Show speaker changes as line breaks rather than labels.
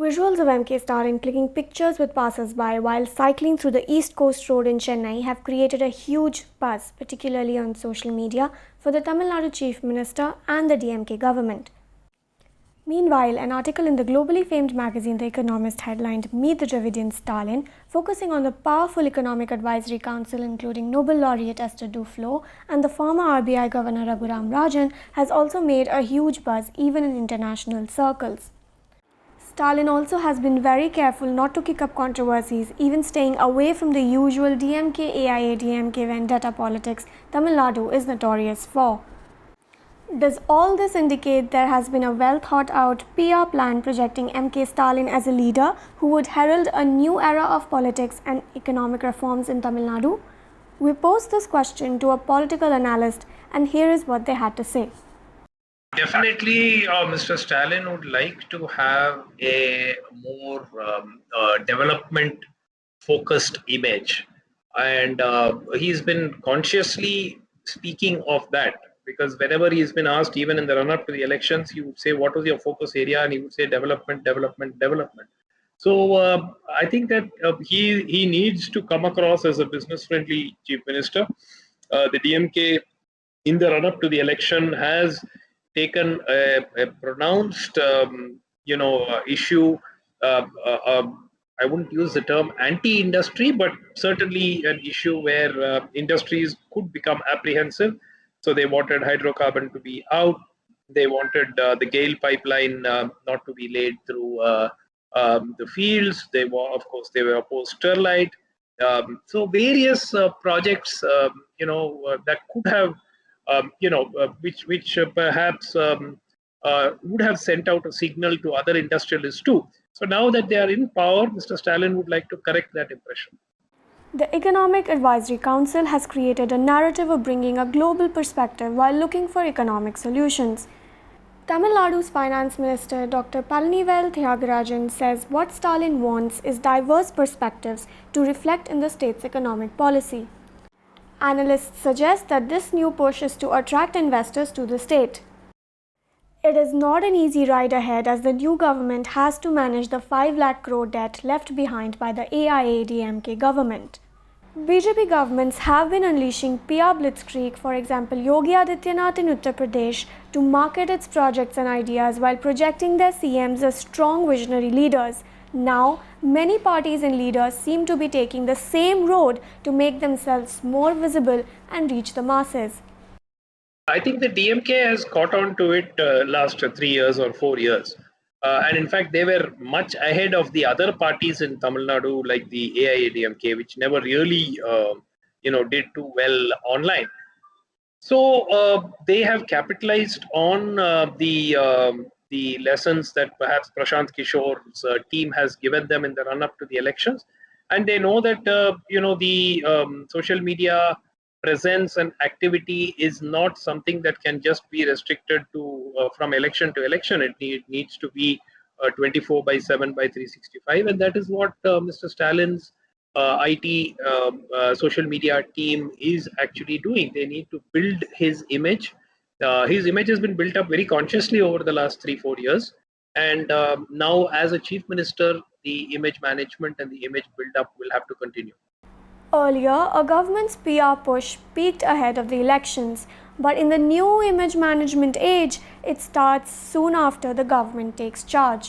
Visuals of MK Stalin clicking pictures with passers-by while cycling through the East Coast Road in Chennai have created a huge buzz, particularly on social media, for the Tamil Nadu Chief Minister and the DMK government. Meanwhile, an article in the globally famed magazine The Economist headlined Meet the Dravidian Stalin, focusing on the powerful Economic Advisory Council including Nobel laureate Esther Duflo and the former RBI Governor Raghuram Rajan, has also made a huge buzz even in international circles. Stalin also has been very careful not to kick up controversies, even staying away from the usual DMK AIADMK vendetta politics Tamil Nadu is notorious for. Does all this indicate there has been a well thought out PR plan projecting MK Stalin as a leader who would herald a new era of politics and economic reforms in Tamil Nadu? We posed this question to a political analyst, and here is what they had to say.
Definitely, Mr. Stalin would like to have a more development-focused image, and he's been consciously speaking of that, because whenever he's been asked, even in the run-up to the elections, he would say, "What was your focus area?" and he would say, "Development, development, development." So I think that he needs to come across as a business-friendly chief minister. The DMK, in the run-up to the election, has taken a pronounced, issue. I wouldn't use the term anti-industry, but certainly an issue where industries could become apprehensive. So they wanted hydrocarbon to be out. They wanted the GAIL pipeline not to be laid through the fields. They were, of course, they were opposed Sterlite. So various projects, that could have which perhaps would have sent out a signal to other industrialists too. So now that they are in power, Mr. Stalin would like to correct that impression.
The Economic Advisory Council has created a narrative of bringing a global perspective while looking for economic solutions. Tamil Nadu's Finance Minister Dr. Palanivel Thiagarajan says what Stalin wants is diverse perspectives to reflect in the state's economic policy. Analysts suggest that this new push is to attract investors to the state. It is not an easy ride ahead as the new government has to manage the 5 lakh crore debt left behind by the AIADMK government. BJP governments have been unleashing PR blitzkrieg, for example Yogi Adityanath in Uttar Pradesh, to market its projects and ideas while projecting their CMs as strong visionary leaders. Now, many parties and leaders seem to be taking the same road to make themselves more visible and reach the masses.
I think the DMK has caught on to it last 3 years or 4 years. And in fact, they were much ahead of the other parties in Tamil Nadu, like the AIADMK, which never really, did too well online. So they have capitalized on the lessons that perhaps Prashant Kishore's team has given them in the run-up to the elections, and they know that the social media presence and activity is not something that can just be restricted to from election to election. It needs to be 24/7 by 365, and that is what Mr. Stalin's IT social media team is actually doing. They need to build his image. His image has been built up very consciously over the last 3-4 years, and now as a chief minister, the image management and the image build-up will have to continue.
Earlier, a government's PR push peaked ahead of the elections, but in the new image management age, it starts soon after the government takes charge.